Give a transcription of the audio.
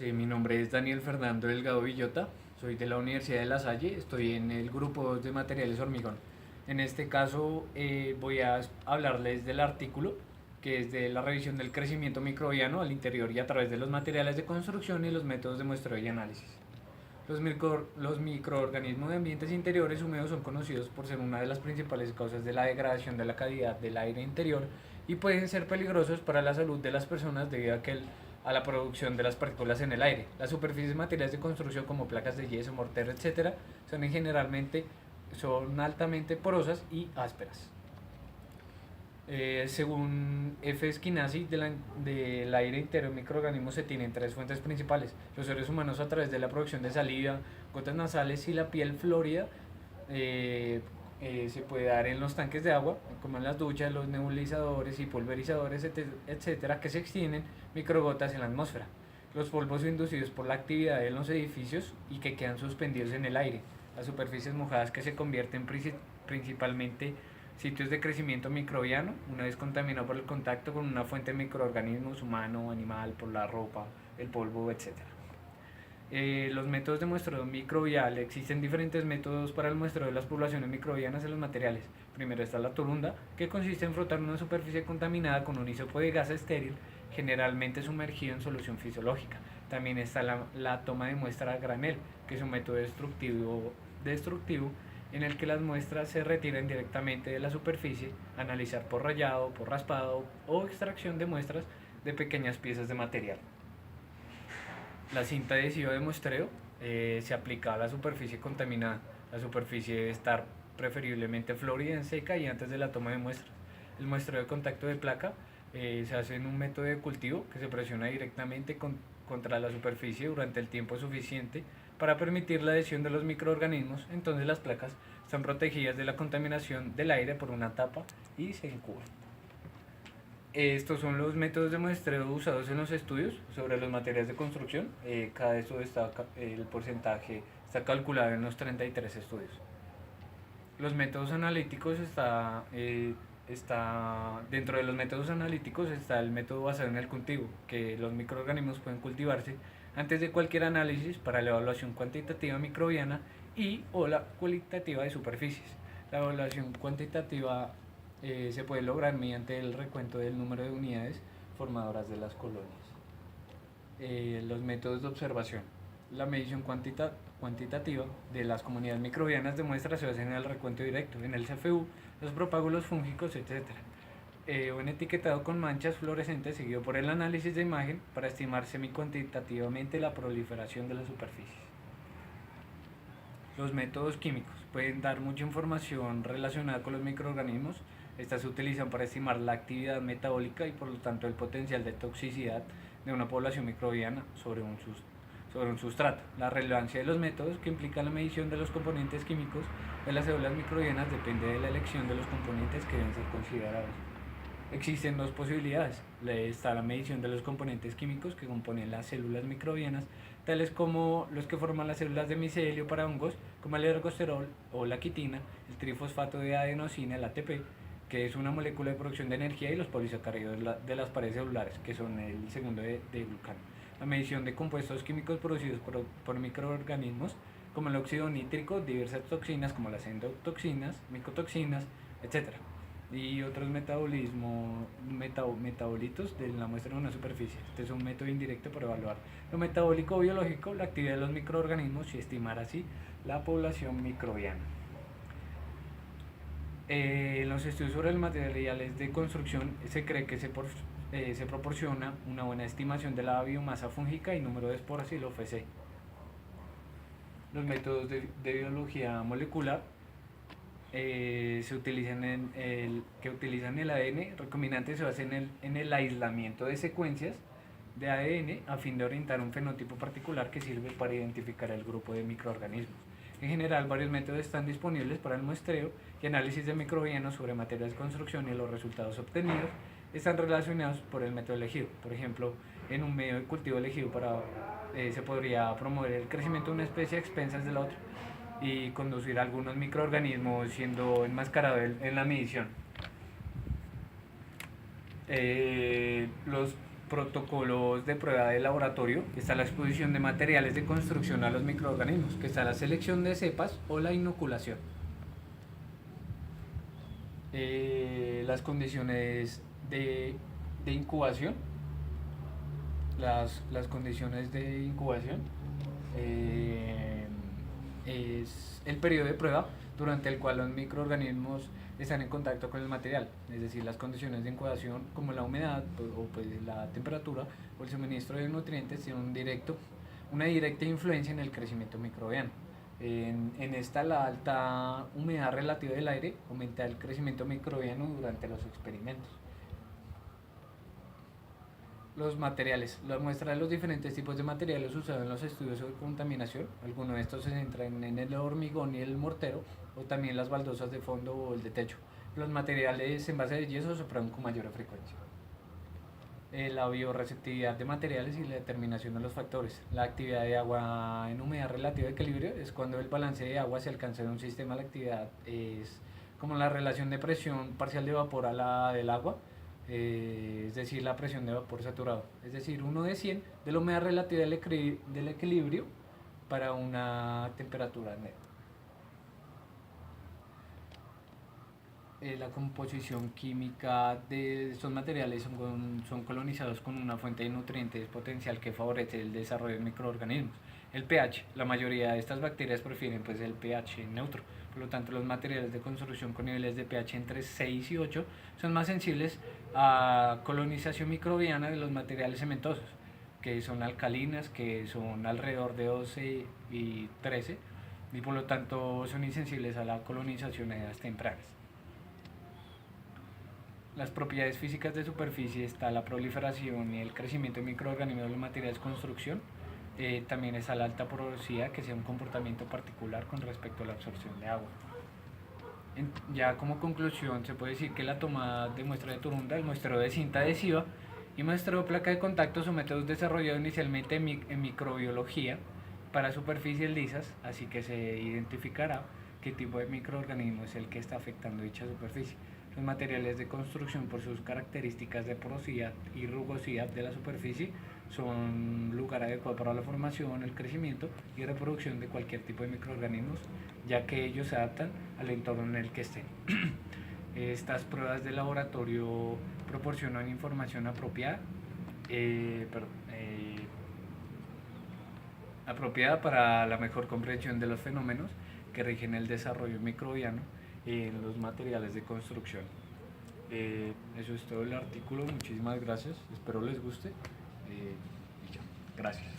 Sí, mi nombre es Daniel Fernando Delgado Villota, soy de la Universidad de La Salle, estoy en el grupo de materiales hormigón. En este caso voy a hablarles del artículo que es de la revisión del crecimiento microbiano al interior y a través de los materiales de construcción y los métodos de muestreo y análisis. Los microorganismos de ambientes interiores húmedos son conocidos por ser una de las principales causas de la degradación de la calidad del aire interior y pueden ser peligrosos para la salud de las personas debido a la producción de las partículas en el aire. Las superficies materiales de construcción como placas de yeso, mortero, etcétera, son altamente porosas y ásperas. Según F. Skinasi, del aire interior microorganismos se tienen tres fuentes principales. Los seres humanos a través de la producción de saliva, gotas nasales y la piel flórida eh, se puede dar en los tanques de agua, como en las duchas, los nebulizadores y pulverizadores, etcétera, que se extienden microgotas en la atmósfera. Los polvos inducidos por la actividad en los edificios y que quedan suspendidos en el aire. Las superficies mojadas que se convierten principalmente sitios de crecimiento microbiano, una vez contaminado por el contacto con una fuente de microorganismos humano, animal, por la ropa, el polvo, etcétera. Los métodos de muestreo microbial. Existen diferentes métodos para el muestreo de las poblaciones microbianas en los materiales. Primero está la torunda, que consiste en frotar una superficie contaminada con un hisopo de gas estéril, generalmente sumergido en solución fisiológica. También está la toma de muestra a granel, que es un método destructivo en el que las muestras se retiran directamente de la superficie, analizar por rayado, por raspado o extracción de muestras de pequeñas piezas de material. La cinta adhesiva de muestreo se aplica a la superficie contaminada. La superficie debe estar preferiblemente florida en seca y antes de la toma de muestras. El muestreo de contacto de placa se hace en un método de cultivo que se presiona directamente contra la superficie durante el tiempo suficiente para permitir la adhesión de los microorganismos. Entonces las placas están protegidas de la contaminación del aire por una tapa y se incuban. Estos son los métodos de muestreo usados en los estudios sobre los materiales de construcción. Cada eso el porcentaje está calculado en los 33 estudios. Los métodos analíticos dentro de los métodos analíticos está el método basado en el cultivo, que los microorganismos pueden cultivarse antes de cualquier análisis para la evaluación cuantitativa microbiana y o la cualitativa de superficies. La evaluación cuantitativa se puede lograr mediante el recuento del número de unidades formadoras de las colonias. Los métodos de observación. La medición cuantitativa de las comunidades microbianas de muestras se hace en el recuento directo, en el CFU, los propágulos fúngicos, etc. Un etiquetado con manchas fluorescentes seguido por el análisis de imagen para estimar semi-cuantitativamente la proliferación de las superficies. Los métodos químicos pueden dar mucha información relacionada con los microorganismos. Estas se utilizan para estimar la actividad metabólica y por lo tanto el potencial de toxicidad de una población microbiana sobre un sustrato. La relevancia de los métodos que implican la medición de los componentes químicos de las células microbianas depende de la elección de los componentes que deben ser considerados. Existen dos posibilidades. Está la medición de los componentes químicos que componen las células microbianas, tales como los que forman las células de micelio para hongos, como el ergosterol o la quitina, el trifosfato de adenosina, el ATP, que es una molécula de producción de energía, y los polisacáridos de las paredes celulares, que son el segundo de glucano. La medición de compuestos químicos producidos por microorganismos, como el óxido nítrico, diversas toxinas como las endotoxinas, micotoxinas, etc. Y otros metabolitos de la muestra de una superficie. Este es un método indirecto para evaluar lo metabólico o biológico, la actividad de los microorganismos y estimar así la población microbiana. En los estudios sobre los materiales de construcción se cree que se proporciona una buena estimación de la biomasa fúngica y número de esporas y el OFC. Los métodos de biología molecular se utilizan que utilizan el ADN recombinante se basa en el aislamiento de secuencias de ADN a fin de orientar un fenotipo particular que sirve para identificar el grupo de microorganismos. En general, varios métodos están disponibles para el muestreo y análisis de microbianos sobre materiales de construcción, y los resultados obtenidos están relacionados por el método elegido. Por ejemplo, en un medio de cultivo elegido se podría promover el crecimiento de una especie a expensas de la otra y conducir a algunos microorganismos siendo enmascarados en la medición. Los protocolos de prueba de laboratorio, está la exposición de materiales de construcción a los microorganismos, que está la selección de cepas o la inoculación. Las condiciones de incubación, las condiciones de incubación es el periodo de prueba durante el cual los microorganismos están en contacto con el material, es decir, las condiciones de incubación como la humedad o pues la temperatura o el suministro de nutrientes tienen una directa influencia en el crecimiento microbiano. En esta, la alta humedad relativa del aire aumenta el crecimiento microbiano durante los experimentos. Los materiales, la muestra de los diferentes tipos de materiales usados en los estudios sobre contaminación. Algunos de estos se centran en el hormigón y el mortero, o también las baldosas de fondo o el de techo. Los materiales en base de yeso se prueban con mayor frecuencia. La biorreceptividad de materiales y la determinación de los factores. La actividad de agua en humedad relativa de equilibrio es cuando el balance de agua se alcanza en un sistema. La actividad es como la relación de presión parcial de vapor a la del agua, es decir, la presión de vapor saturado, es decir, 1 de 100 de la humedad relativa del equilibrio para una temperatura media. La composición química de estos materiales son colonizados con una fuente de nutrientes potencial que favorece el desarrollo de microorganismos. El pH, la mayoría de estas bacterias prefieren pues el pH neutro, por lo tanto los materiales de construcción con niveles de pH entre 6 y 8 son más sensibles a colonización microbiana de los materiales cementosos, que son alcalinas, que son alrededor de 12 y 13, y por lo tanto son insensibles a la colonización a edades tempranas. Las propiedades físicas de superficie está la proliferación y el crecimiento de microorganismos de los materiales de construcción. También está la alta porosidad, que sea un comportamiento particular con respecto a la absorción de agua. Ya como conclusión se puede decir que la toma de muestra de turunda, el muestreo de cinta adhesiva y muestreo de placa de contacto son métodos desarrollados inicialmente en microbiología para superficies lisas, así que se identificará qué tipo de microorganismo es el que está afectando dicha superficie. Los materiales de construcción, por sus características de porosidad y rugosidad de la superficie, son lugar adecuado para la formación, el crecimiento y reproducción de cualquier tipo de microorganismos, ya que ellos se adaptan al entorno en el que estén. Estas pruebas de laboratorio proporcionan información apropiada para la mejor comprensión de los fenómenos que rigen el desarrollo microbiano en los materiales de construcción. Eso es todo el artículo, muchísimas gracias, espero les guste y ya, gracias.